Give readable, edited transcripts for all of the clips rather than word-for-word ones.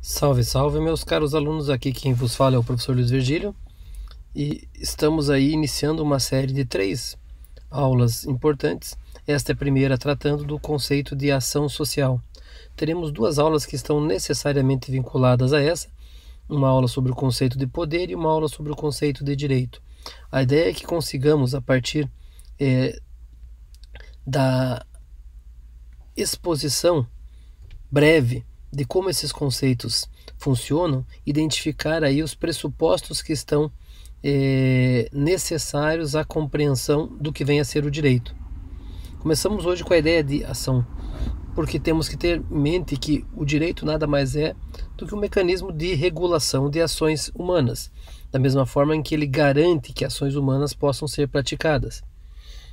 Salve, salve, meus caros alunos, aqui quem vos fala é o professor Luiz Virgílio e estamos aí iniciando uma série de 3 aulas importantes. Esta é a primeira tratando do conceito de ação social. Teremos 2 aulas que estão necessariamente vinculadas a essa, uma aula sobre o conceito de poder e uma aula sobre o conceito de direito. A ideia é que consigamos, a partir da exposição breve de como esses conceitos funcionam, identificar aí os pressupostos que estão necessários à compreensão do que vem a ser o direito. Começamos hoje com a ideia de ação, porque temos que ter em mente que o direito nada mais é do que um mecanismo de regulação de ações humanas, da mesma forma em que ele garante que ações humanas possam ser praticadas.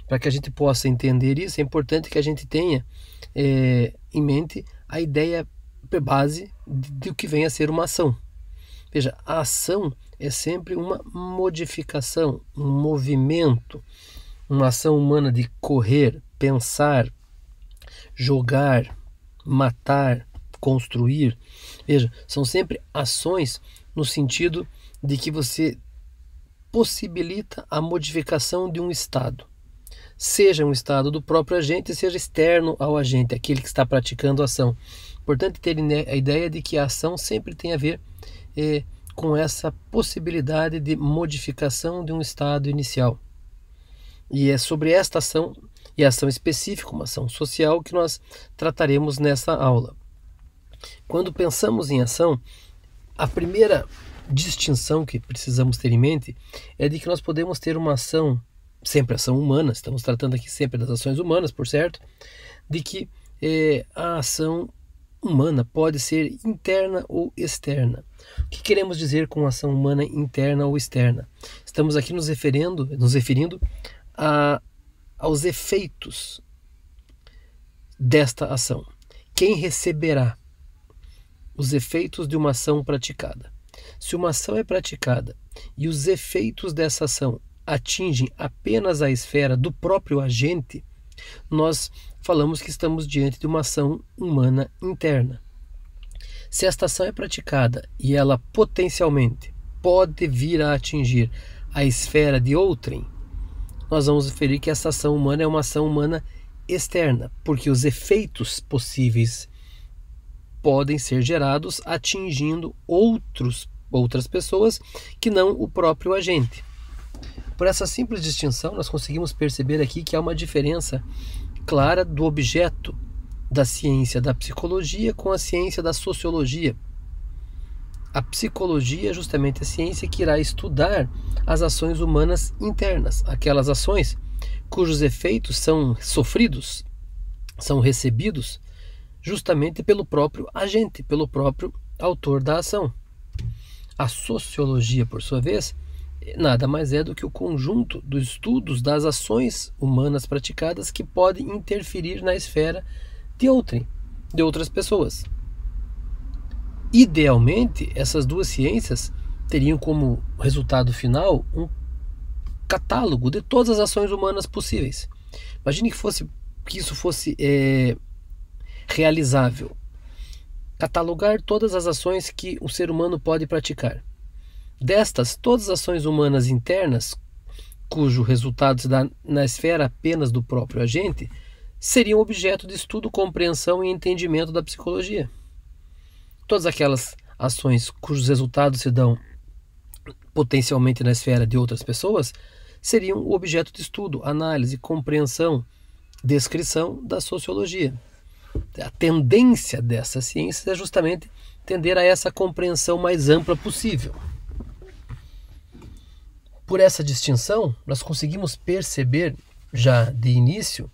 Para que a gente possa entender isso, é importante que a gente tenha em mente a ideia base do que vem a ser uma ação. Veja, a ação é sempre uma modificação, um movimento, uma ação humana de correr, pensar, jogar, matar, construir. Veja, são sempre ações no sentido de que você possibilita a modificação de um estado. Seja um estado do próprio agente, seja externo ao agente, aquele que está praticando a ação. Importante ter a ideia de que a ação sempre tem a ver com essa possibilidade de modificação de um estado inicial. E é sobre esta ação, e a ação específica, uma ação social, que nós trataremos nessa aula. Quando pensamos em ação, a primeira distinção que precisamos ter em mente é de que nós podemos ter uma ação, sempre ação humana, estamos tratando aqui sempre das ações humanas, por certo, de que a ação humana pode ser interna ou externa. O que queremos dizer com ação humana interna ou externa? Estamos aqui nos referindo aos efeitos desta ação. Quem receberá os efeitos de uma ação praticada? Se uma ação é praticada e os efeitos dessa ação atingem apenas a esfera do próprio agente, nós falamos que estamos diante de uma ação humana interna. Se esta ação é praticada e ela potencialmente pode vir a atingir a esfera de outrem, nós vamos referir que essa ação humana é uma ação humana externa, porque os efeitos possíveis podem ser gerados atingindo outras pessoas que não o próprio agente. Por essa simples distinção, nós conseguimos perceber aqui que há uma diferença clara do objeto da ciência da psicologia com a ciência da sociologia. A psicologia é justamente a ciência que irá estudar as ações humanas internas, aquelas ações cujos efeitos são sofridos, são recebidos justamente pelo próprio agente, pelo próprio autor da ação. A sociologia, por sua vez, nada mais é do que o conjunto dos estudos das ações humanas praticadas que podem interferir na esfera de outras pessoas. Idealmente, essas duas ciências teriam como resultado final um catálogo de todas as ações humanas possíveis. Imagine que isso fosse realizável. Catalogar todas as ações que o ser humano pode praticar. Destas, todas as ações humanas internas, cujo resultado se dá na esfera apenas do próprio agente, seriam objeto de estudo, compreensão e entendimento da psicologia. Todas aquelas ações cujos resultados se dão potencialmente na esfera de outras pessoas seriam objeto de estudo, análise, compreensão, descrição da sociologia. A tendência dessas ciências é justamente tender a essa compreensão mais ampla possível. Por essa distinção, nós conseguimos perceber já de início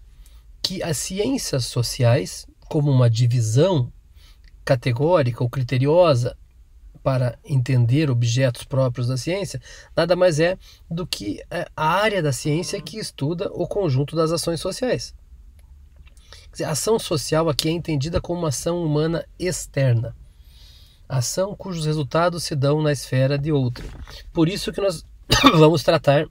que as ciências sociais, como uma divisão categórica ou criteriosa para entender objetos próprios da ciência, nada mais é do que a área da ciência que estuda o conjunto das ações sociais. A ação social aqui é entendida como uma ação humana externa, ação cujos resultados se dão na esfera de outra. Por isso que nós vamos tratar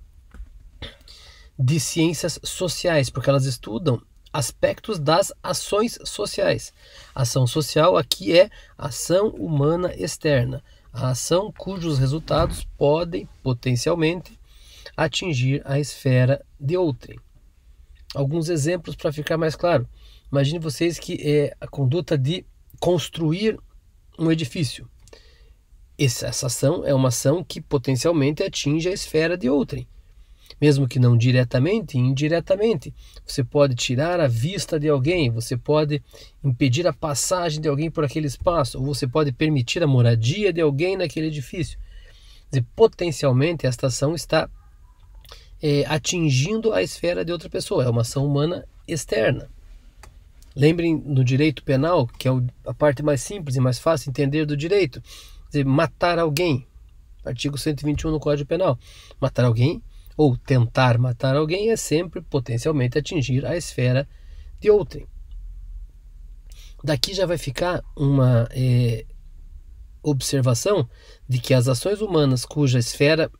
de ciências sociais, porque elas estudam aspectos das ações sociais. Ação social aqui é ação humana externa, a ação cujos resultados podem potencialmente atingir a esfera de outrem. Alguns exemplos para ficar mais claro. Imagine vocês que a conduta de construir um edifício. Essa ação é uma ação que potencialmente atinge a esfera de outrem. Mesmo que não diretamente, indiretamente. Você pode tirar a vista de alguém, você pode impedir a passagem de alguém por aquele espaço, ou você pode permitir a moradia de alguém naquele edifício. Quer dizer, potencialmente esta ação está atingindo a esfera de outra pessoa. É uma ação humana externa. Lembrem no direito penal, que é a parte mais simples e mais fácil de entender do direito. Quer dizer, matar alguém. Artigo 121 no Código Penal. Matar alguém ou tentar matar alguém é sempre potencialmente atingir a esfera de outrem. Daqui já vai ficar uma observação de que as ações humanas cuja esfera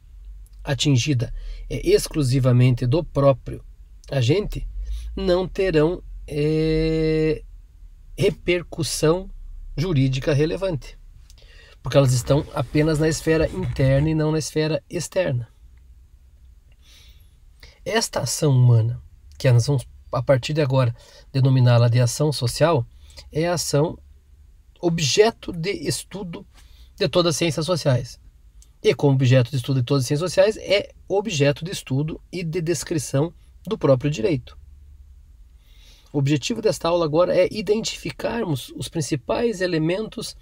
atingida é exclusivamente do próprio agente não terão repercussão jurídica relevante, porque elas estão apenas na esfera interna e não na esfera externa. Esta ação humana, que nós vamos a partir de agora denominá-la de ação social, é a ação objeto de estudo de todas as ciências sociais. E como objeto de estudo de todas as ciências sociais, é objeto de estudo e de descrição do próprio direito. O objetivo desta aula agora é identificarmos os principais elementos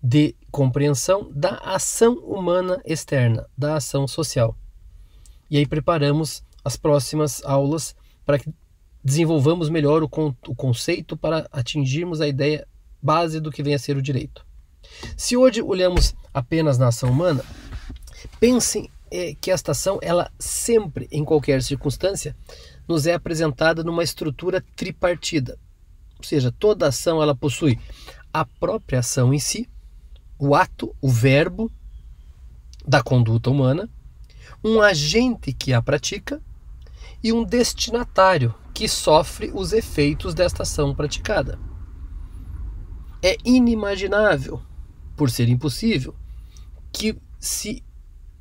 de compreensão da ação humana externa, da ação social. E aí preparamos as próximas aulas para que desenvolvamos melhor o conceito para atingirmos a ideia base do que vem a ser o direito. Se hoje olhamos apenas na ação humana, pensem que esta ação, ela sempre, em qualquer circunstância, nos é apresentada numa estrutura tripartida. Ou seja, toda ação ela possui a própria ação em si, o ato, o verbo da conduta humana, um agente que a pratica e um destinatário que sofre os efeitos desta ação praticada. É inimaginável, por ser impossível, que se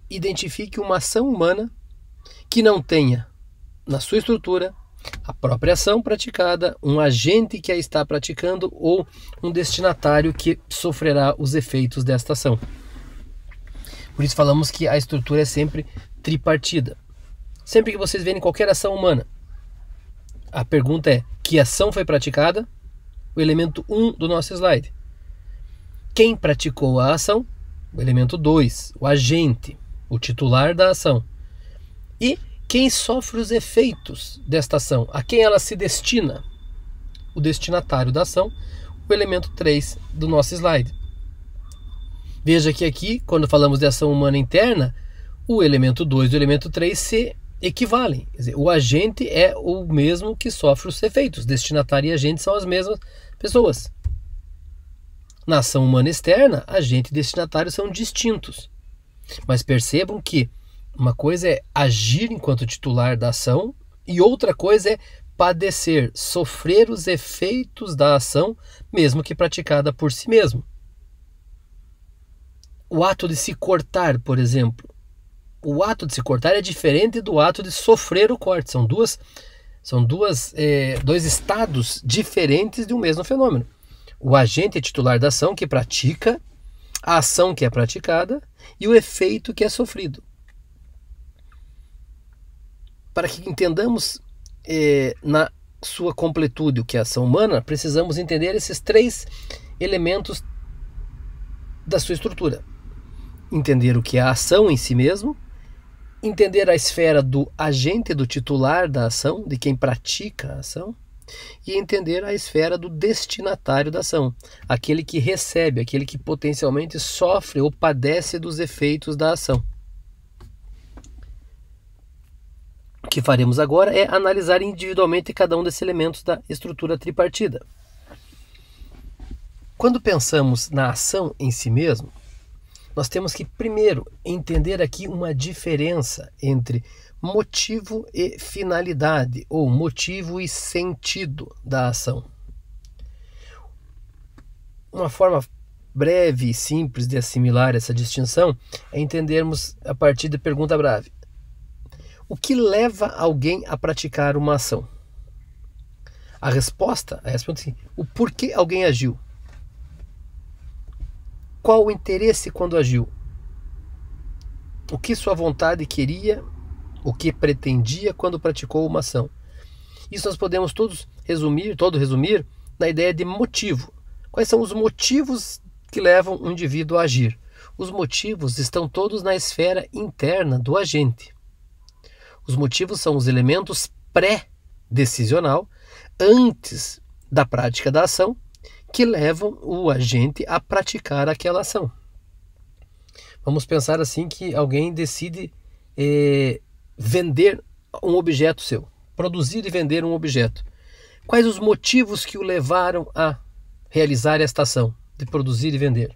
identifique uma ação humana que não tenha na sua estrutura a própria ação praticada, um agente que a está praticando ou um destinatário que sofrerá os efeitos desta ação. Por isso falamos que a estrutura é sempre tripartida. Sempre que vocês verem qualquer ação humana, a pergunta é: que ação foi praticada? O elemento 1 do nosso slide. Quem praticou a ação? O elemento 2, o agente, o titular da ação. E quem sofre os efeitos desta ação? A quem ela se destina? O destinatário da ação, o elemento 3 do nosso slide. Veja que aqui, quando falamos de ação humana interna, o elemento 2 e o elemento 3 se equivalem. Quer dizer, o agente é o mesmo que sofre os efeitos. Destinatário e agente são as mesmas pessoas. Na ação humana externa, agente e destinatário são distintos. Mas percebam que uma coisa é agir enquanto titular da ação e outra coisa é padecer, sofrer os efeitos da ação, mesmo que praticada por si mesmo. O ato de se cortar, por exemplo, o ato de se cortar é diferente do ato de sofrer o corte. São dois estados diferentes de um mesmo fenômeno. O agente é titular da ação que pratica, a ação que é praticada e o efeito que é sofrido. Para que entendamos na sua completude o que é a ação humana, precisamos entender esses 3 elementos da sua estrutura. Entender o que é a ação em si mesmo, entender a esfera do agente, do titular da ação, de quem pratica a ação, e entender a esfera do destinatário da ação, aquele que recebe, aquele que potencialmente sofre ou padece dos efeitos da ação. O que faremos agora é analisar individualmente cada um desses elementos da estrutura tripartida. Quando pensamos na ação em si mesmo, nós temos que primeiro entender aqui uma diferença entre motivo e finalidade, ou motivo e sentido da ação. Uma forma breve e simples de assimilar essa distinção é entendermos a partir da pergunta breve: o que leva alguém a praticar uma ação? A resposta é assim: o porquê alguém agiu? Qual o interesse quando agiu? O que sua vontade queria, o que pretendia quando praticou uma ação? Isso nós podemos todo resumir na ideia de motivo. Quais são os motivos que levam um indivíduo a agir? Os motivos estão todos na esfera interna do agente. Os motivos são os elementos pré-decisional, antes da prática da ação, que levam o agente a praticar aquela ação. Vamos pensar assim que alguém decide vender um objeto seu, produzir e vender um objeto. Quais os motivos que o levaram a realizar esta ação de produzir e vender?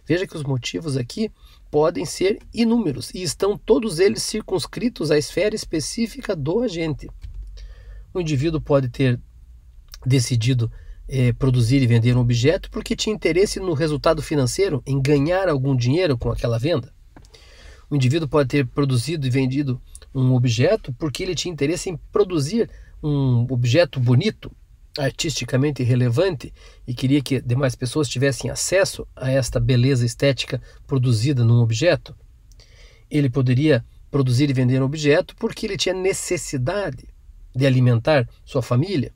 Veja que os motivos aqui podem ser inúmeros e estão todos eles circunscritos à esfera específica do agente. O indivíduo pode ter decidido produzir e vender um objeto porque tinha interesse no resultado financeiro, em ganhar algum dinheiro com aquela venda. O indivíduo pode ter produzido e vendido um objeto porque ele tinha interesse em produzir um objeto bonito, artisticamente relevante, e queria que demais pessoas tivessem acesso a esta beleza estética produzida num objeto. Ele poderia produzir e vender um objeto porque ele tinha necessidade de alimentar sua família.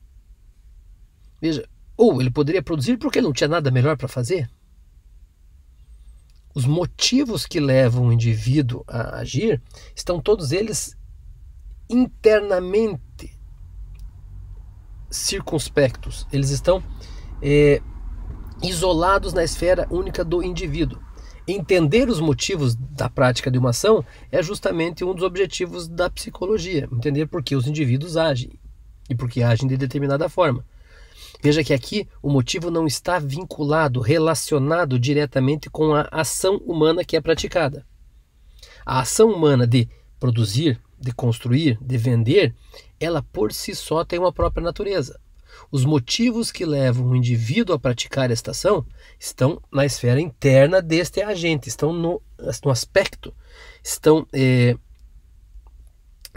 Veja, ou ele poderia produzir porque ele não tinha nada melhor para fazer. Os motivos que levam o indivíduo a agir estão todos eles internamente circunspectos. Eles estão isolados na esfera única do indivíduo. Entender os motivos da prática de uma ação é justamente um dos objetivos da psicologia. Entender por que os indivíduos agem e por que agem de determinada forma. Veja que aqui o motivo não está vinculado, relacionado diretamente com a ação humana que é praticada. A ação humana de produzir, de construir, de vender, ela por si só tem uma própria natureza. Os motivos que levam o indivíduo a praticar esta ação estão na esfera interna deste agente, estão no aspecto, estão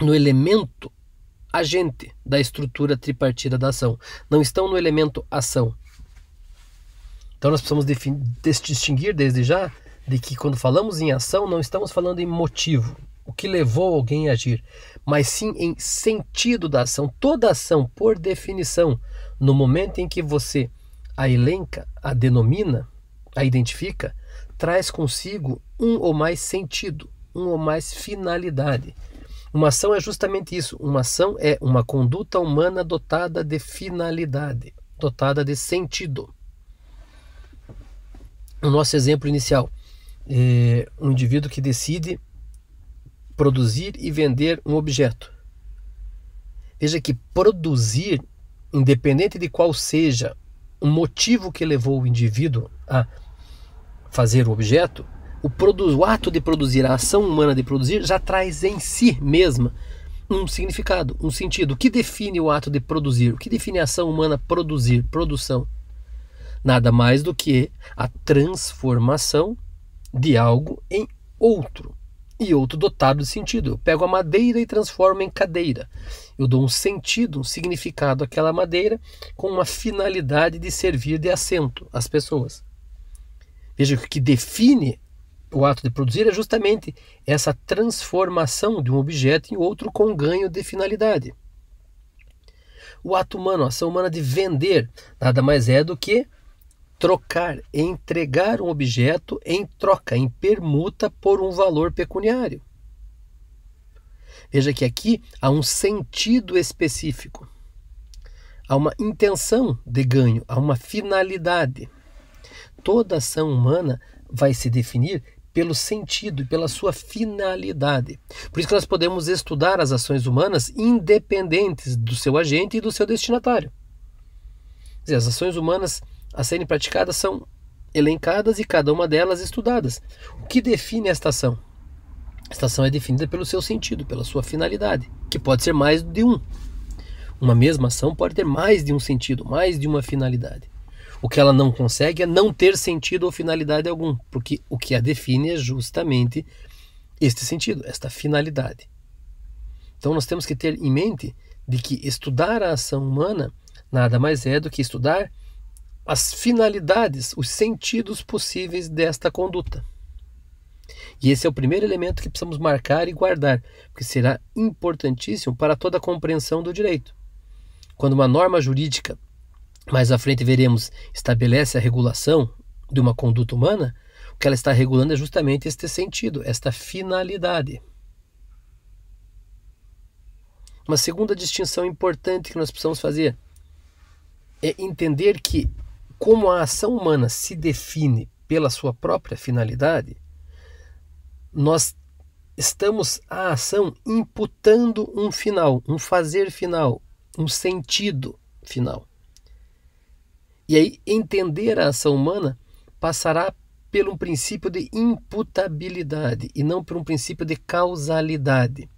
no elemento agente da estrutura tripartida da ação, não estão no elemento ação. Então nós precisamos distinguir desde já de que quando falamos em ação não estamos falando em motivo, o que levou alguém a agir, mas sim em sentido da ação. Toda ação, por definição, no momento em que você a elenca, a denomina, a identifica, traz consigo um ou mais sentido, um ou mais finalidade. Uma ação é justamente isso. Uma ação é uma conduta humana dotada de finalidade, dotada de sentido. O nosso exemplo inicial é um indivíduo que decide produzir e vender um objeto. Veja que produzir, independente de qual seja o motivo que levou o indivíduo a fazer o objeto, o ato de produzir, a ação humana de produzir, já traz em si mesma um significado, um sentido. O que define o ato de produzir? O que define a ação humana produzir, produção? Nada mais do que a transformação de algo em outro, e outro dotado de sentido. Eu pego a madeira e transformo em cadeira. Eu dou um sentido, um significado àquela madeira com uma finalidade de servir de assento às pessoas. Veja que o que define o ato de produzir é justamente essa transformação de um objeto em outro com ganho de finalidade. O ato humano, a ação humana de vender, nada mais é do que trocar, entregar um objeto em troca, em permuta por um valor pecuniário. Veja que aqui há um sentido específico, há uma intenção de ganho, há uma finalidade. Toda ação humana vai se definir pelo sentido e pela sua finalidade. Por isso que nós podemos estudar as ações humanas independentes do seu agente e do seu destinatário. Quer dizer, as ações humanas a serem praticadas são elencadas e cada uma delas estudadas. O que define esta ação? Esta ação é definida pelo seu sentido, pela sua finalidade, que pode ser mais de um. Uma mesma ação pode ter mais de um sentido, mais de uma finalidade. O que ela não consegue é não ter sentido ou finalidade algum, porque o que a define é justamente este sentido, esta finalidade. Então nós temos que ter em mente de que estudar a ação humana nada mais é do que estudar as finalidades, os sentidos possíveis desta conduta. E esse é o primeiro elemento que precisamos marcar e guardar, porque será importantíssimo para toda a compreensão do direito. Quando uma norma jurídica, mais à frente veremos, estabelece a regulação de uma conduta humana, o que ela está regulando é justamente este sentido, esta finalidade. Uma segunda distinção importante que nós precisamos fazer é entender que, como a ação humana se define pela sua própria finalidade, nós estamos à ação imputando um final, um fazer final, um sentido final. E aí, entender a ação humana passará pelo princípio de imputabilidade e não por um princípio de causalidade.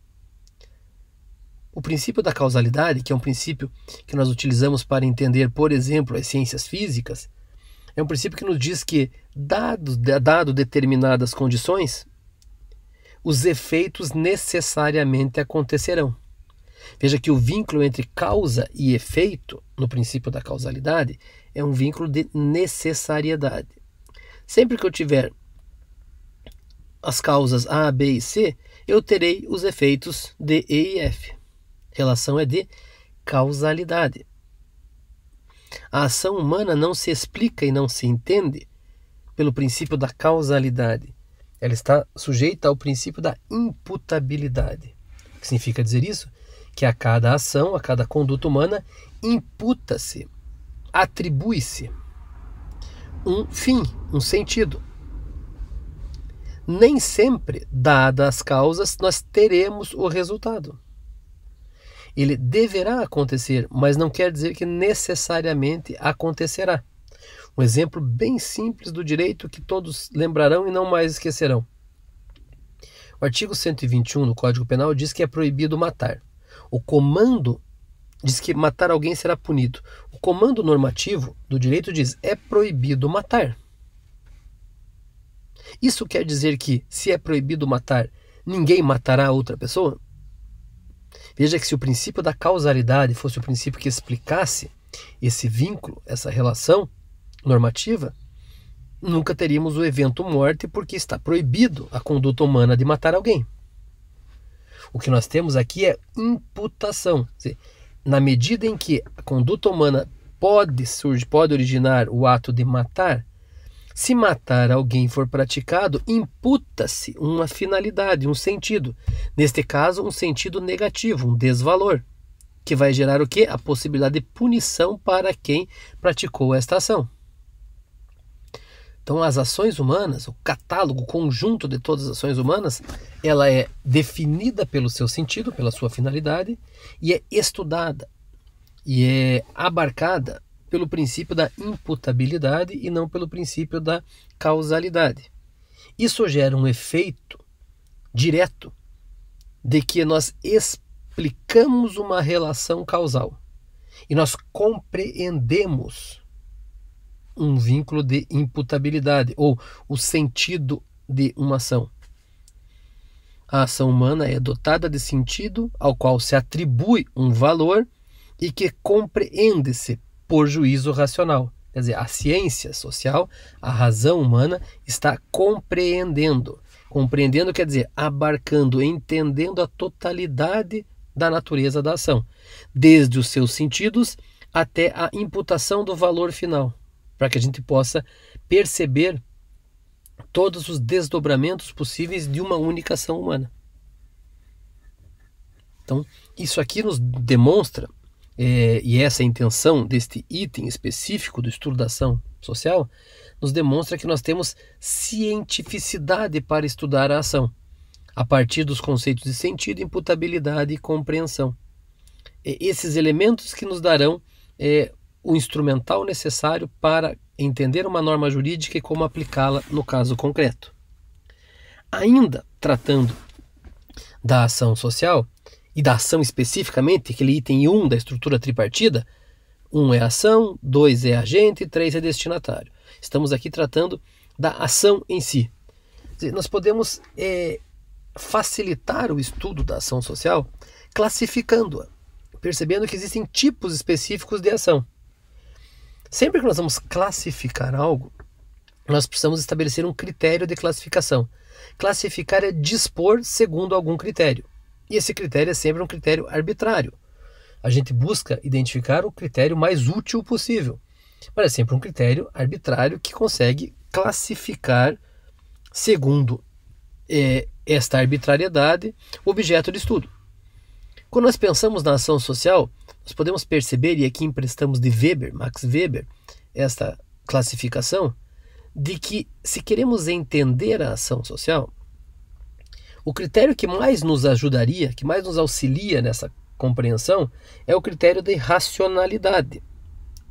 O princípio da causalidade, que é um princípio que nós utilizamos para entender, por exemplo, as ciências físicas, é um princípio que nos diz que, dado determinadas condições, os efeitos necessariamente acontecerão. Veja que o vínculo entre causa e efeito, no princípio da causalidade, é um vínculo de necessariedade. Sempre que eu tiver as causas A, B e C, eu terei os efeitos D, E e F. Relação é de causalidade. A ação humana não se explica e não se entende pelo princípio da causalidade. Ela está sujeita ao princípio da imputabilidade. O que significa dizer isso? Que a cada ação, a cada conduta humana, imputa-se, atribui-se um fim, um sentido. Nem sempre, dadas as causas, nós teremos o resultado. Ele deverá acontecer, mas não quer dizer que necessariamente acontecerá. Um exemplo bem simples do direito que todos lembrarão e não mais esquecerão. O artigo 121 do Código Penal diz que é proibido matar. O comando diz que matar alguém será punido. O comando normativo do direito diz é proibido matar. Isso quer dizer que, se é proibido matar, ninguém matará outra pessoa? Veja que se o princípio da causalidade fosse o princípio que explicasse esse vínculo, essa relação normativa, nunca teríamos o evento morte, porque está proibido a conduta humana de matar alguém. O que nós temos aqui é imputação. Quer dizer, na medida em que a conduta humana pode originar o ato de matar, se matar alguém for praticado, imputa-se uma finalidade, um sentido. Neste caso, um sentido negativo, um desvalor, que vai gerar o quê? A possibilidade de punição para quem praticou esta ação. Então, as ações humanas, o catálogo, o conjunto de todas as ações humanas, ela é definida pelo seu sentido, pela sua finalidade, e é estudada, e é abarcada pelo princípio da imputabilidade e não pelo princípio da causalidade. Isso gera um efeito direto de que nós explicamos uma relação causal e nós compreendemos um vínculo de imputabilidade ou o sentido de uma ação. A ação humana é dotada de sentido ao qual se atribui um valor e que compreende-se por juízo racional. Quer dizer, a ciência social, a razão humana está compreendendo. Compreendendo quer dizer abarcando, entendendo a totalidade da natureza da ação, desde os seus sentidos até a imputação do valor final, para que a gente possa perceber todos os desdobramentos possíveis de uma única ação humana. Então, isso aqui nos demonstra, e essa é a intenção deste item específico do estudo da ação social, nos demonstra que nós temos cientificidade para estudar a ação, a partir dos conceitos de sentido, imputabilidade e compreensão. Esses elementos que nos darão o instrumental necessário para entender uma norma jurídica e como aplicá-la no caso concreto. Ainda tratando da ação social e da ação especificamente, aquele item 1 da estrutura tripartida. 1 é ação, 2 é agente e 3 é destinatário. Estamos aqui tratando da ação em si. Nós podemos facilitar o estudo da ação social classificando-a, percebendo que existem tipos específicos de ação. Sempre que nós vamos classificar algo, nós precisamos estabelecer um critério de classificação. Classificar é dispor segundo algum critério. E esse critério é sempre um critério arbitrário. A gente busca identificar o critério mais útil possível, mas é sempre um critério arbitrário que consegue classificar, segundo esta arbitrariedade, o objeto de estudo. Quando nós pensamos na ação social, nós podemos perceber, e aqui emprestamos de Weber, Max Weber, esta classificação, de que se queremos entender a ação social, o critério que mais nos ajudaria, que mais nos auxilia nessa compreensão, é o critério de racionalidade.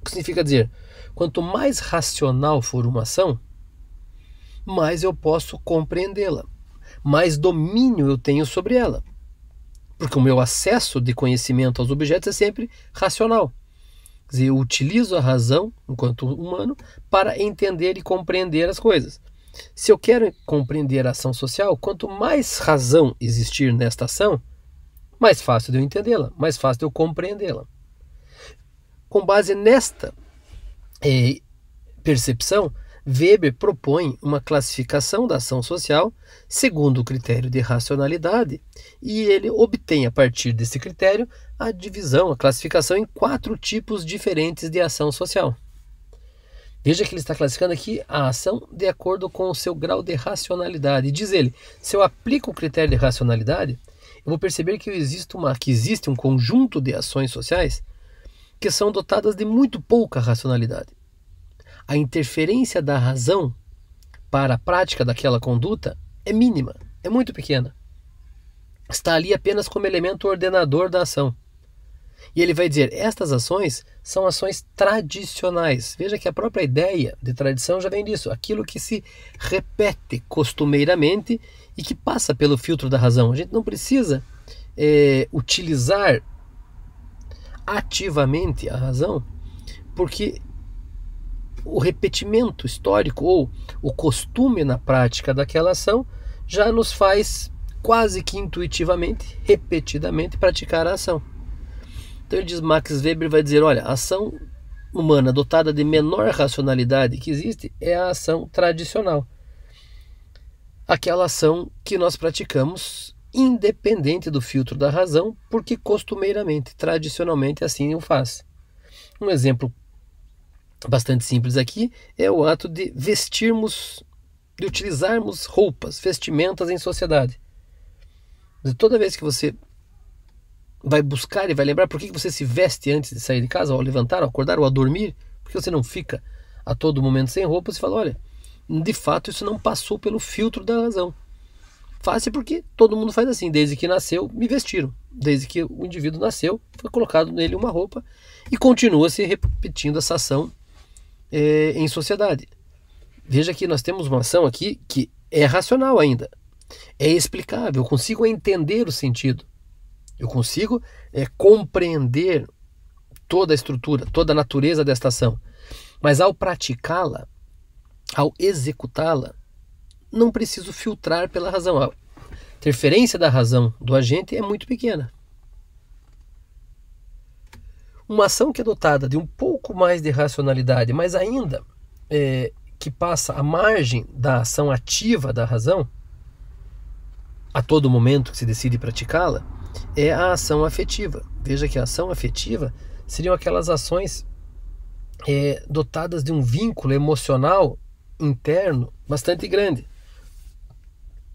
O que significa dizer, quanto mais racional for uma ação, mais eu posso compreendê-la, mais domínio eu tenho sobre ela. Porque o meu acesso de conhecimento aos objetos é sempre racional. Quer dizer, eu utilizo a razão, enquanto humano, para entender e compreender as coisas. Se eu quero compreender a ação social, quanto mais razão existir nesta ação, mais fácil de eu entendê-la, mais fácil de eu compreendê-la. Com base nesta percepção, Weber propõe uma classificação da ação social segundo o critério de racionalidade, e ele obtém, a partir desse critério, a divisão, a classificação em 4 tipos diferentes de ação social. Veja que ele está classificando aqui a ação de acordo com o seu grau de racionalidade. E diz ele, se eu aplico o critério de racionalidade, eu vou perceber que existe um conjunto de ações sociais que são dotadas de muito pouca racionalidade. A interferência da razão para a prática daquela conduta é mínima, é muito pequena. Está ali apenas como elemento ordenador da ação. E ele vai dizer, estas ações são ações tradicionais. Veja que a própria ideia de tradição já vem disso, aquilo que se repete costumeiramente e que passa pelo filtro da razão. A gente não precisa utilizar ativamente a razão, porque o repetimento histórico ou o costume na prática daquela ação já nos faz quase que intuitivamente, repetidamente, praticar a ação. Então ele diz, Max Weber vai dizer, olha, a ação humana dotada de menor racionalidade que existe é a ação tradicional. Aquela ação que nós praticamos independente do filtro da razão, porque costumeiramente, tradicionalmente assim o faz. Um exemplo bastante simples aqui é o ato de vestirmos, de utilizarmos roupas, vestimentas em sociedade. Toda vez que você vai buscar e vai lembrar por que você se veste antes de sair de casa, ao levantar, ao acordar ou a dormir, porque você não fica a todo momento sem roupa, você fala, olha, de fato isso não passou pelo filtro da razão. Fácil porque todo mundo faz assim, desde que nasceu me vestiram, desde que o indivíduo nasceu foi colocado nele uma roupa e continua se repetindo essa ação em sociedade. Veja que nós temos uma ação aqui que é racional ainda, é explicável, eu consigo entender o sentido, eu consigo compreender toda a estrutura, toda a natureza desta ação, mas ao praticá-la, ao executá-la, não preciso filtrar pela razão. A interferência da razão do agente é muito pequena. Uma ação que é dotada de um pouco mais de racionalidade, mas ainda que passa à margem da ação ativa da razão, a todo momento que se decide praticá-la, é a ação afetiva. Veja que a ação afetiva seriam aquelas ações dotadas de um vínculo emocional interno bastante grande,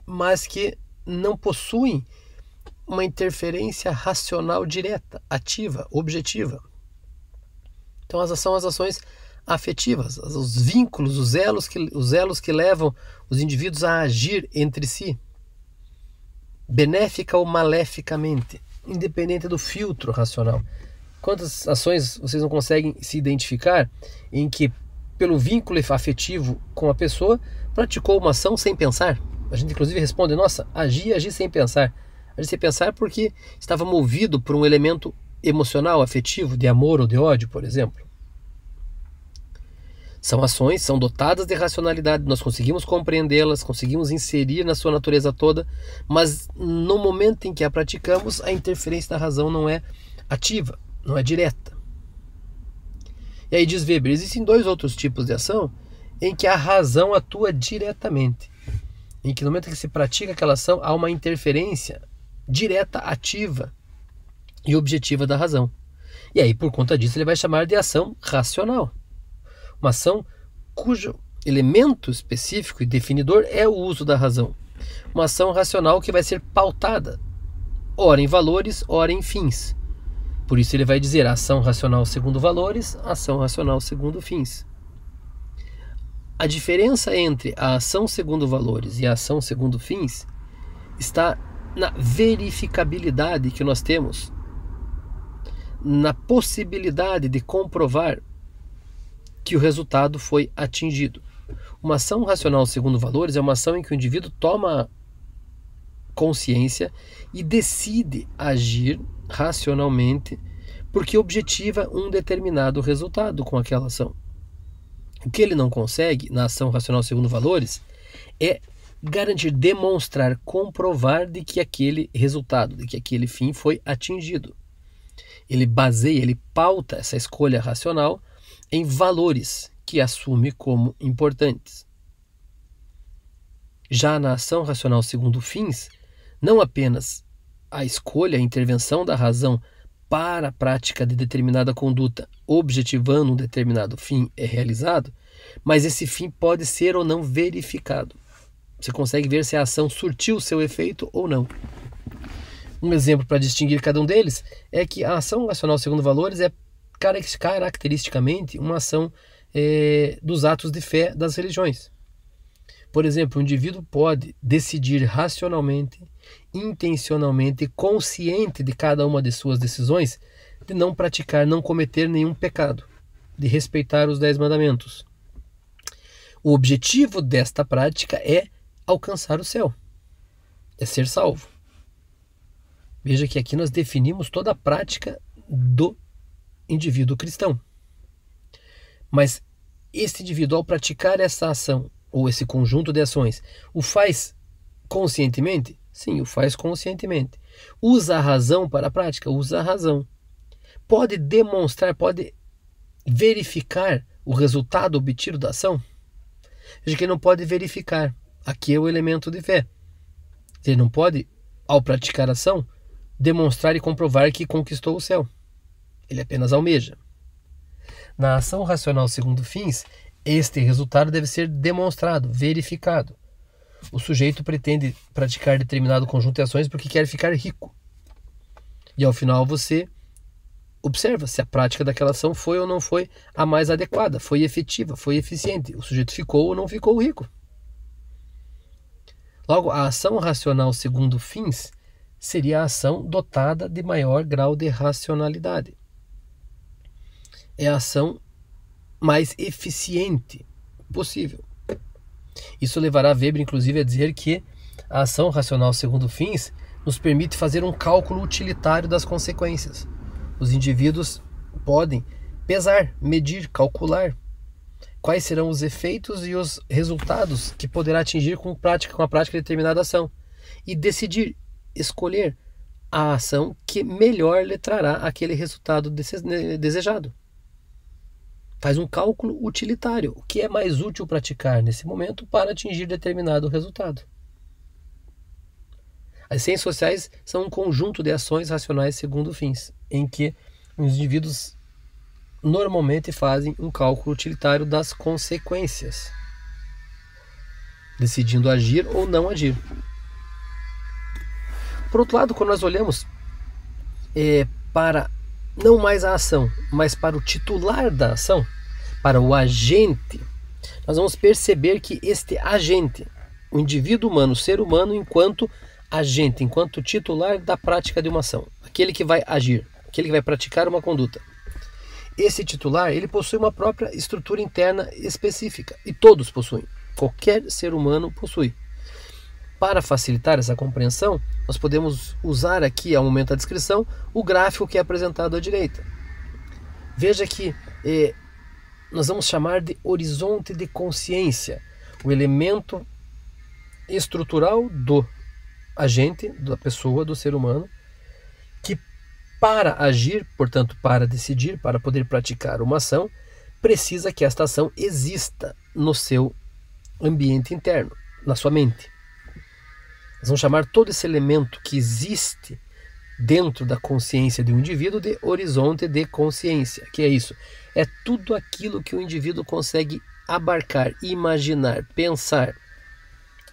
mas que não possuem uma interferência racional direta, ativa, objetiva. Então são as ações afetivas, os vínculos, os elos que levam os indivíduos a agir entre si, benéfica ou maleficamente, independente do filtro racional. Quantas ações vocês não conseguem se identificar em que, pelo vínculo afetivo com a pessoa, praticou uma ação sem pensar? A gente inclusive responde, nossa, agi sem pensar. A gente pensar é porque estava movido por um elemento emocional, afetivo, de amor ou de ódio, por exemplo. São ações, são dotadas de racionalidade, nós conseguimos compreendê-las, conseguimos inserir na sua natureza toda, mas no momento em que a praticamos, a interferência da razão não é ativa, não é direta. E aí diz Weber, existem dois outros tipos de ação em que a razão atua diretamente, em que no momento em que se pratica aquela ação, há uma interferência direta, ativa e objetiva da razão. E aí, por conta disso, ele vai chamar de ação racional. Uma ação cujo elemento específico e definidor é o uso da razão. Uma ação racional que vai ser pautada, ora em valores, ora em fins. Por isso ele vai dizer ação racional segundo valores, ação racional segundo fins. A diferença entre a ação segundo valores e a ação segundo fins está na verificabilidade que nós temos, na possibilidade de comprovar que o resultado foi atingido. Uma ação racional segundo valores é uma ação em que o indivíduo toma consciência e decide agir racionalmente porque objetiva um determinado resultado com aquela ação. O que ele não consegue na ação racional segundo valores é garantir, demonstrar, comprovar de que aquele resultado, de que aquele fim foi atingido. Ele baseia, ele pauta essa escolha racional em valores que assume como importantes. Já na ação racional segundo fins, não apenas a escolha, a intervenção da razão para a prática de determinada conduta, objetivando um determinado fim, é realizado, mas esse fim pode ser ou não verificado. Você consegue ver se a ação surtiu seu efeito ou não. Um exemplo para distinguir cada um deles é que a ação racional segundo valores é caracteristicamente uma ação dos atos de fé das religiões. Por exemplo, o indivíduo pode decidir racionalmente, intencionalmente, consciente de cada uma de suas decisões, de não praticar, não cometer nenhum pecado, de respeitar os 10 mandamentos. O objetivo desta prática é alcançar o céu, é ser salvo. Veja que aqui nós definimos toda a prática do indivíduo cristão. Mas esse indivíduo, ao praticar essa ação, ou esse conjunto de ações, o faz conscientemente? Sim, o faz conscientemente. Usa a razão para a prática? Usa a razão. Pode demonstrar, pode verificar o resultado obtido da ação? Veja que ele não pode verificar. Aqui é o elemento de fé. Ele não pode, ao praticar a ação, demonstrar e comprovar que conquistou o céu. Ele apenas almeja. Na ação racional segundo fins, este resultado deve ser demonstrado, verificado. O sujeito pretende praticar determinado conjunto de ações porque quer ficar rico. E ao final você observa se a prática daquela ação foi ou não foi a mais adequada, foi efetiva, foi eficiente. O sujeito ficou ou não ficou rico. Logo, a ação racional segundo fins seria a ação dotada de maior grau de racionalidade. É a ação mais eficiente possível. Isso levará Weber, inclusive, a dizer que a ação racional segundo fins nos permite fazer um cálculo utilitário das consequências. Os indivíduos podem pesar, medir, calcular quais serão os efeitos e os resultados que poderá atingir com a prática de determinada ação e decidir, escolher a ação que melhor lhe trará aquele resultado desejado. Faz um cálculo utilitário, o que é mais útil praticar nesse momento para atingir determinado resultado. As ciências sociais são um conjunto de ações racionais segundo fins, em que os indivíduos normalmente fazem um cálculo utilitário das consequências, decidindo agir ou não agir. Por outro lado, quando nós olhamos para não mais a ação, mas para o titular da ação, para o agente, nós vamos perceber que este agente, o indivíduo humano, o ser humano, enquanto agente, enquanto titular da prática de uma ação, aquele que vai agir, aquele que vai praticar uma conduta, esse titular, ele possui uma própria estrutura interna específica, e todos possuem, qualquer ser humano possui. Para facilitar essa compreensão, nós podemos usar aqui, ao momento da descrição, o gráfico que é apresentado à direita. Veja que nós vamos chamar de horizonte de consciência, o elemento estrutural do agente, da pessoa, do ser humano, que para agir, portanto para decidir, para poder praticar uma ação, precisa que esta ação exista no seu ambiente interno, na sua mente. Nós vamos chamar todo esse elemento que existe dentro da consciência de um indivíduo de horizonte de consciência. Que é isso? É tudo aquilo que o indivíduo consegue abarcar, imaginar, pensar,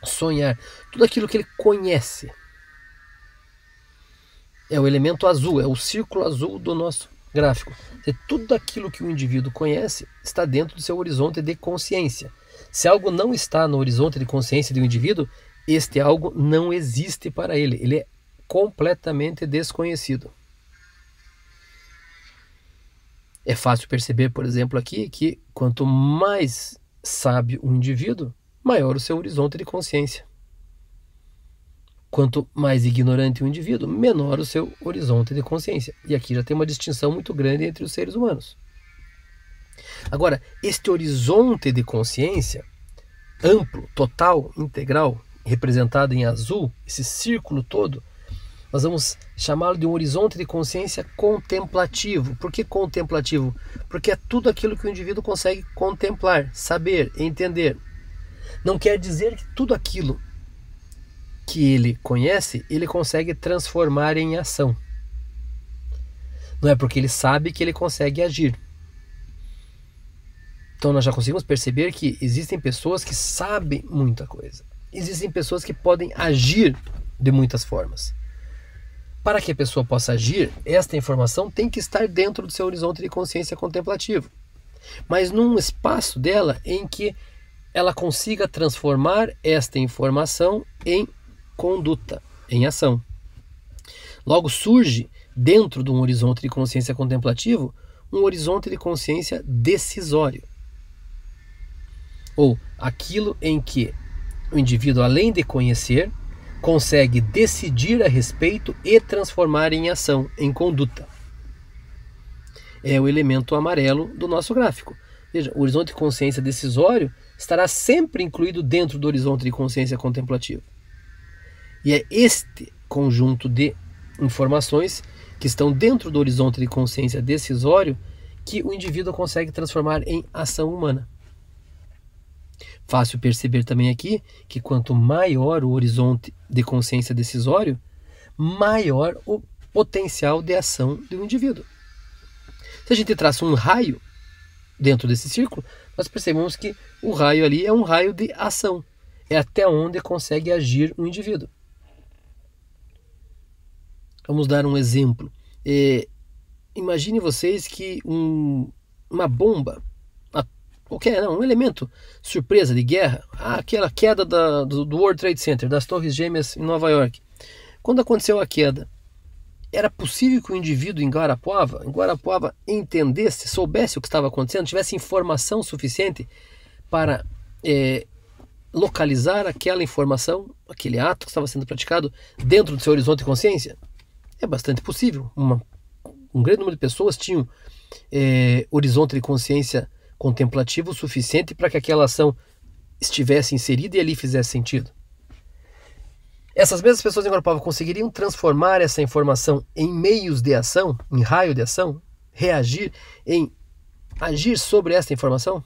sonhar, tudo aquilo que ele conhece. É o elemento azul, é o círculo azul do nosso gráfico. Tudo aquilo que o indivíduo conhece está dentro do seu horizonte de consciência. Se algo não está no horizonte de consciência de um indivíduo, este algo não existe para ele. Ele é completamente desconhecido. É fácil perceber, por exemplo, aqui que quanto mais sabe o indivíduo, maior o seu horizonte de consciência. Quanto mais ignorante o indivíduo, menor o seu horizonte de consciência. E aqui já tem uma distinção muito grande entre os seres humanos. Agora, este horizonte de consciência, amplo, total, integral, representado em azul, esse círculo todo, nós vamos chamá-lo de um horizonte de consciência contemplativo. Por que contemplativo? Porque é tudo aquilo que o indivíduo consegue contemplar, saber, entender. Não quer dizer que tudo aquilo que ele conhece, ele consegue transformar em ação. Não é porque ele sabe que ele consegue agir. Então nós já conseguimos perceber que existem pessoas que sabem muita coisa. Existem pessoas que podem agir de muitas formas. Para que a pessoa possa agir, esta informação tem que estar dentro do seu horizonte de consciência contemplativo. Mas num espaço dela em que ela consiga transformar esta informação em conduta, em ação. Logo surge, dentro de um horizonte de consciência contemplativo, um horizonte de consciência decisório. Ou aquilo em que o indivíduo, além de conhecer, consegue decidir a respeito e transformar em ação, em conduta. É o elemento amarelo do nosso gráfico. Veja, o horizonte de consciência decisório estará sempre incluído dentro do horizonte de consciência contemplativo. E é este conjunto de informações que estão dentro do horizonte de consciência decisório que o indivíduo consegue transformar em ação humana. Fácil perceber também aqui que quanto maior o horizonte de consciência decisório, maior o potencial de ação do indivíduo. Se a gente traça um raio dentro desse círculo, nós percebemos que o raio ali é um raio de ação. É até onde consegue agir o indivíduo. Vamos dar um exemplo. Imagine vocês que uma bomba, um elemento surpresa de guerra, aquela queda do World Trade Center, das Torres Gêmeas em Nova York. Quando aconteceu a queda, era possível que o indivíduo em Guarapuava entendesse, soubesse o que estava acontecendo, tivesse informação suficiente para localizar aquela informação, aquele ato que estava sendo praticado dentro do seu horizonte de consciência? É bastante possível. Um grande número de pessoas tinham horizonte de consciência contemplativo suficiente para que aquela ação estivesse inserida e ali fizesse sentido. Essas mesmas pessoas em Guarapuava conseguiriam transformar essa informação em meios de ação, em raio de ação, reagir, em agir sobre essa informação?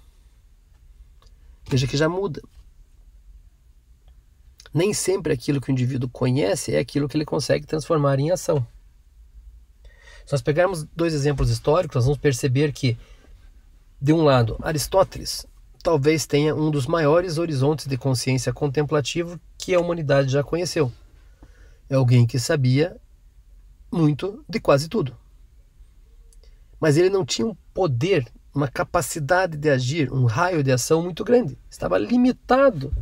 Veja que já muda. Nem sempre aquilo que o indivíduo conhece é aquilo que ele consegue transformar em ação. Se nós pegarmos dois exemplos históricos, nós vamos perceber que, de um lado, Aristóteles talvez tenha um dos maiores horizontes de consciência contemplativo que a humanidade já conheceu. É alguém que sabia muito de quase tudo. Mas ele não tinha um poder, uma capacidade de agir, um raio de ação muito grande. Estava limitado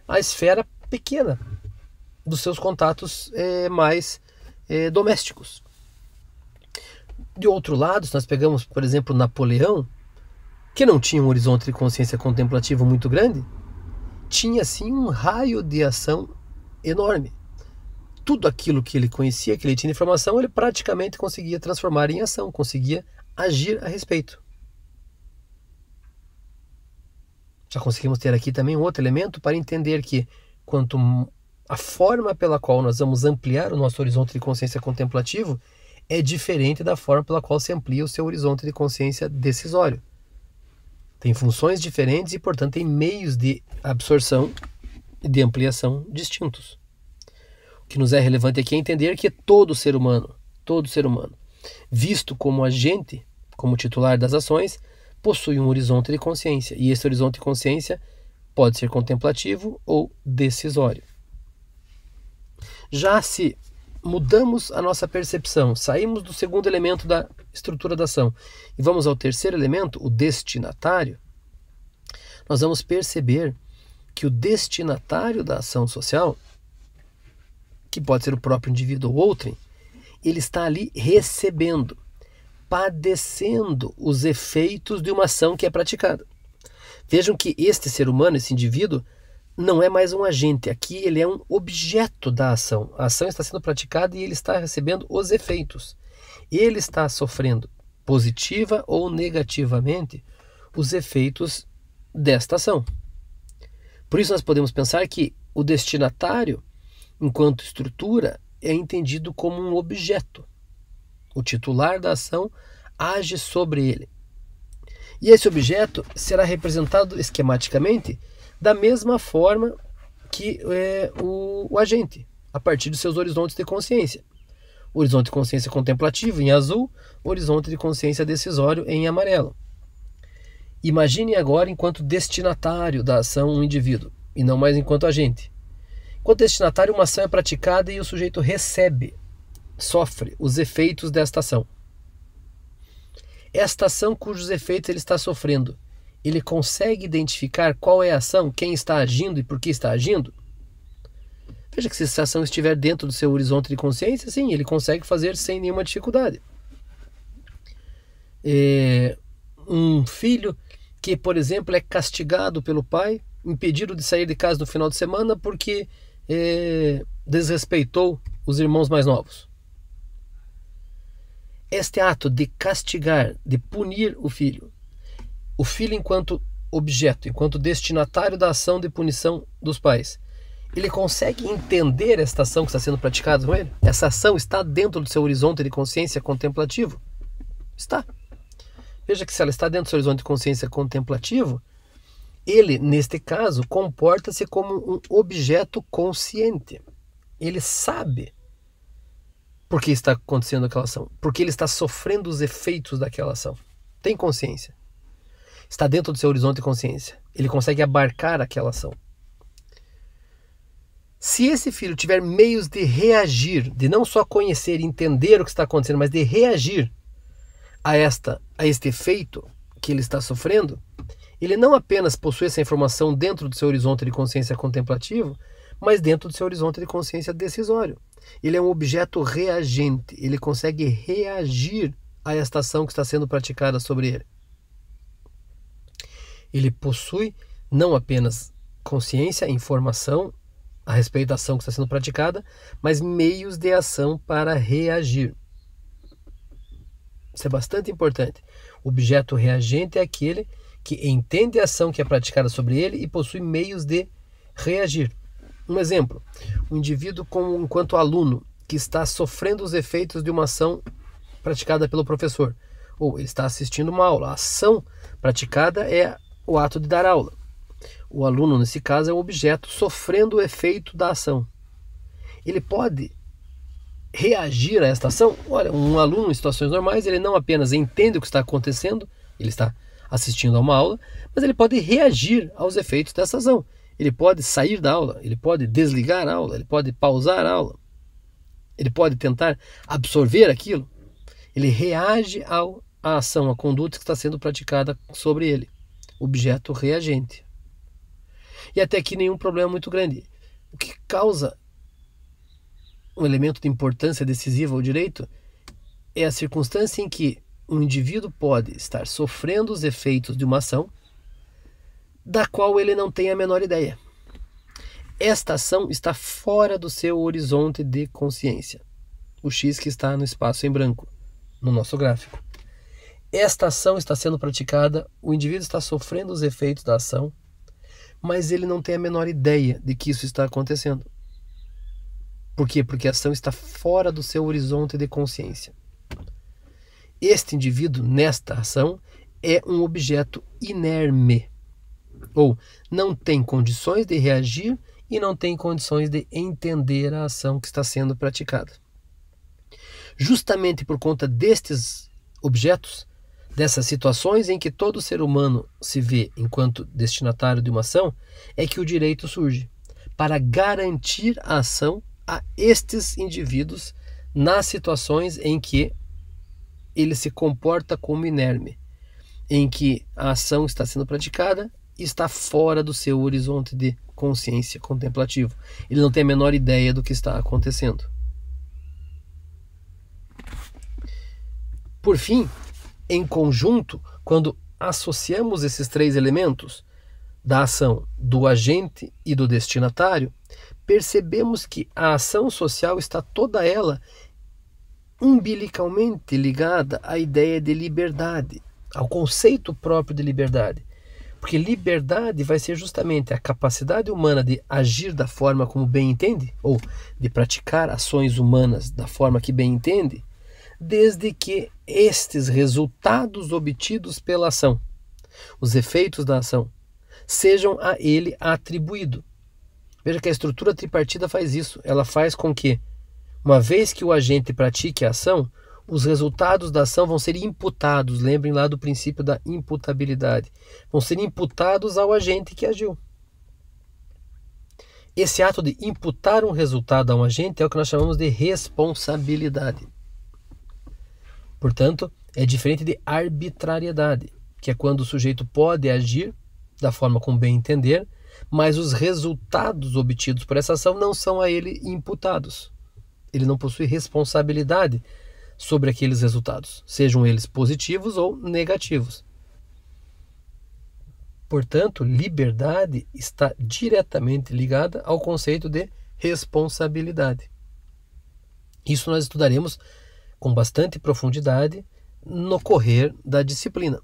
à esfera pequena dos seus contatos mais domésticos. De outro lado, se nós pegamos, por exemplo, Napoleão, que não tinha um horizonte de consciência contemplativo muito grande, tinha assim um raio de ação enorme. Tudo aquilo que ele conhecia, que ele tinha informação, ele praticamente conseguia transformar em ação, conseguia agir a respeito. Já conseguimos ter aqui também um outro elemento para entender que quanto a forma pela qual nós vamos ampliar o nosso horizonte de consciência contemplativo é diferente da forma pela qual se amplia o seu horizonte de consciência decisório. Tem funções diferentes e, portanto, tem meios de absorção e de ampliação distintos. O que nos é relevante aqui é entender que todo ser humano, visto como agente, como titular das ações, possui um horizonte de consciência. E esse horizonte de consciência pode ser contemplativo ou decisório. Já se mudamos a nossa percepção, saímos do segundo elemento da estrutura da ação e vamos ao terceiro elemento, o destinatário, nós vamos perceber que o destinatário da ação social, que pode ser o próprio indivíduo ou outrem, ele está ali recebendo, padecendo os efeitos de uma ação que é praticada. Vejam que este ser humano, esse indivíduo, não é mais um agente, aqui ele é um objeto da ação. A ação está sendo praticada e ele está recebendo os efeitos. Ele está sofrendo, positiva ou negativamente, os efeitos desta ação. Por isso nós podemos pensar que o destinatário, enquanto estrutura, é entendido como um objeto. O titular da ação age sobre ele. E esse objeto será representado esquematicamente da mesma forma que o agente, a partir dos seus horizontes de consciência. Horizonte de consciência contemplativo em azul, horizonte de consciência decisório em amarelo. Imagine agora enquanto destinatário da ação um indivíduo, e não mais enquanto agente. Enquanto destinatário, uma ação é praticada e o sujeito recebe, sofre os efeitos desta ação. Esta ação cujos efeitos ele está sofrendo, ele consegue identificar qual é a ação, quem está agindo e por que está agindo? Veja que se essa ação estiver dentro do seu horizonte de consciência, sim, ele consegue fazer sem nenhuma dificuldade. Um filho que, por exemplo, é castigado pelo pai, impedido de sair de casa no final de semana porque desrespeitou os irmãos mais novos. Este ato de castigar, de punir o filho enquanto objeto, enquanto destinatário da ação de punição dos pais, ele consegue entender esta ação que está sendo praticada com ele? Essa ação está dentro do seu horizonte de consciência contemplativo? Está. Veja que se ela está dentro do seu horizonte de consciência contemplativo, ele, neste caso, comporta-se como um objeto consciente. Ele sabe por que está acontecendo aquela ação, porque ele está sofrendo os efeitos daquela ação. Tem consciência. Está dentro do seu horizonte de consciência. Ele consegue abarcar aquela ação. Se esse filho tiver meios de reagir, de não só conhecer e entender o que está acontecendo, mas de reagir a este efeito que ele está sofrendo, ele não apenas possui essa informação dentro do seu horizonte de consciência contemplativo, mas dentro do seu horizonte de consciência decisório. Ele é um objeto reagente, ele consegue reagir a esta ação que está sendo praticada sobre ele. Ele possui não apenas consciência, informação a respeito da ação que está sendo praticada, mas meios de ação para reagir. Isso é bastante importante. O objeto reagente é aquele que entende a ação que é praticada sobre ele e possui meios de reagir. Um exemplo, um indivíduo enquanto aluno que está sofrendo os efeitos de uma ação praticada pelo professor, ou ele está assistindo uma aula. A ação praticada é o ato de dar aula. O aluno, nesse caso, é um objeto sofrendo o efeito da ação. Ele pode reagir a esta ação? Olha, um aluno em situações normais, ele não apenas entende o que está acontecendo, ele está assistindo a uma aula, mas ele pode reagir aos efeitos dessa ação. Ele pode sair da aula, ele pode desligar a aula, ele pode pausar a aula, ele pode tentar absorver aquilo. Ele reage à ação, à conduta que está sendo praticada sobre ele. Objeto reagente. E até aqui nenhum problema muito grande. O que causa um elemento de importância decisiva ao direito é a circunstância em que um indivíduo pode estar sofrendo os efeitos de uma ação da qual ele não tem a menor ideia. esta ação está fora do seu horizonte de consciência. O X que está no espaço em branco, no nosso gráfico. Esta ação está sendo praticada, o indivíduo está sofrendo os efeitos da ação, mas ele não tem a menor ideia de que isso está acontecendo. Por quê? Porque a ação está fora do seu horizonte de consciência. Este indivíduo, nesta ação, é um objeto inerme, ou não tem condições de reagir e não tem condições de entender a ação que está sendo praticada. Justamente por conta destes objetos, dessas situações em que todo ser humano se vê enquanto destinatário de uma ação, é que o direito surge, para garantir a ação a estes indivíduos nas situações em que ele se comporta como inerme, em que a ação está sendo praticada e está fora do seu horizonte de consciência contemplativo. Ele não tem a menor ideia do que está acontecendo. Por fim, em conjunto, quando associamos esses três elementos da ação, do agente e do destinatário, percebemos que a ação social está toda ela umbilicalmente ligada à ideia de liberdade, ao conceito próprio de liberdade. Porque liberdade vai ser justamente a capacidade humana de agir da forma como bem entende, ou de praticar ações humanas da forma que bem entende, desde que estes resultados obtidos pela ação, os efeitos da ação, sejam a ele atribuídos. Veja que a estrutura tripartida faz isso. Ela faz com que, uma vez que o agente pratique a ação, os resultados da ação vão ser imputados. Lembrem lá do princípio da imputabilidade. Vão ser imputados ao agente que agiu. Esse ato de imputar um resultado a um agente é o que nós chamamos de responsabilidade. Portanto, é diferente de arbitrariedade, que é quando o sujeito pode agir da forma como bem entender, mas os resultados obtidos por essa ação não são a ele imputados. Ele não possui responsabilidade sobre aqueles resultados, sejam eles positivos ou negativos. Portanto, liberdade está diretamente ligada ao conceito de responsabilidade. Isso nós estudaremos com bastante profundidade no correr da disciplina.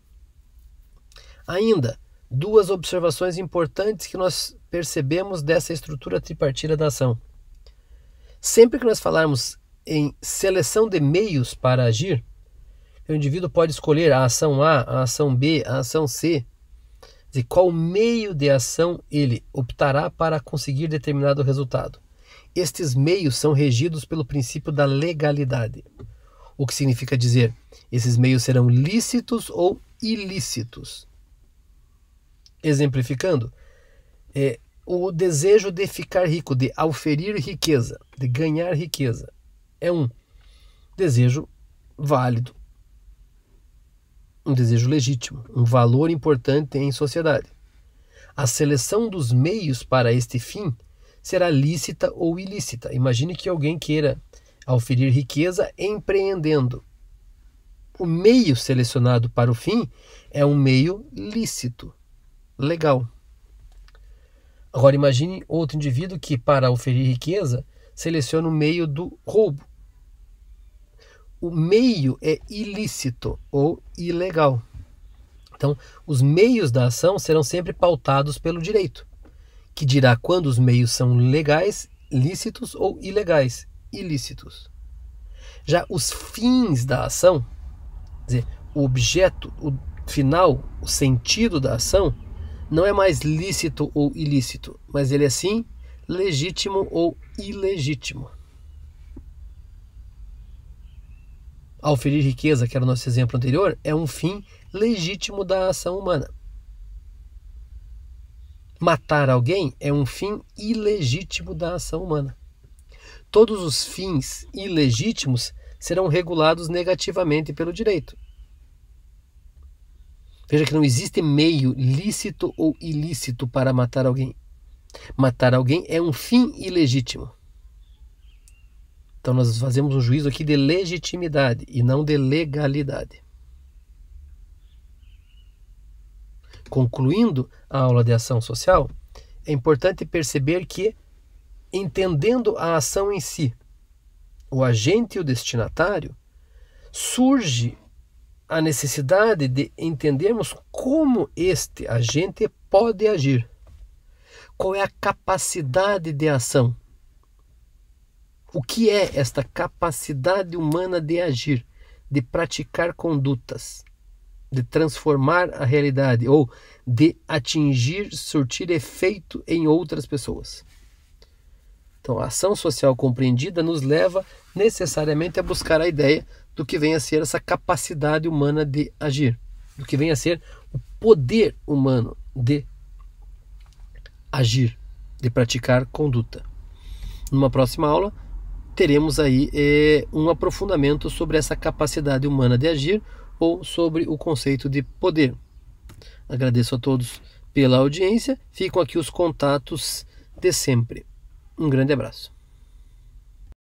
Ainda, duas observações importantes que nós percebemos dessa estrutura tripartida da ação. Sempre que nós falarmos em seleção de meios para agir, o indivíduo pode escolher a ação A, a ação B, a ação C, de qual meio de ação ele optará para conseguir determinado resultado. Estes meios são regidos pelo princípio da legalidade, o que significa dizer, esses meios serão lícitos ou ilícitos. Exemplificando, o desejo de ficar rico, de auferir riqueza, de ganhar riqueza, é um desejo válido, um desejo legítimo, um valor importante em sociedade. A seleção dos meios para este fim será lícita ou ilícita. Imagine que alguém queira auferir riqueza empreendendo. O meio selecionado para o fim é um meio lícito, legal. Agora imagine outro indivíduo que, para auferir riqueza, seleciona o meio do roubo. O meio é ilícito ou ilegal. Então, os meios da ação serão sempre pautados pelo direito, que dirá quando os meios são legais, lícitos ou ilegais, ilícitos. Já os fins da ação, quer dizer, o objeto, o final, o sentido da ação, não é mais lícito ou ilícito, mas ele é sim legítimo ou ilegítimo. Auferir riqueza, que era o nosso exemplo anterior, é um fim legítimo da ação humana. Matar alguém é um fim ilegítimo da ação humana. Todos os fins ilegítimos serão regulados negativamente pelo direito. Veja que não existe meio lícito ou ilícito para matar alguém. Matar alguém é um fim ilegítimo. Então nós fazemos um juízo aqui de legitimidade e não de legalidade. Concluindo a aula de ação social, é importante perceber que, entendendo a ação em si, o agente e o destinatário, surge a necessidade de entendermos como este agente pode agir. Qual é a capacidade de ação? O que é esta capacidade humana de agir, de praticar condutas, de transformar a realidade ou de atingir, surtir efeito em outras pessoas? Então, a ação social compreendida nos leva necessariamente a buscar a ideia do que vem a ser essa capacidade humana de agir, do que vem a ser o poder humano de agir, de praticar conduta. Numa próxima aula, teremos aí um aprofundamento sobre essa capacidade humana de agir ou sobre o conceito de poder. Agradeço a todos pela audiência, ficam aqui os contatos de sempre. Um grande abraço.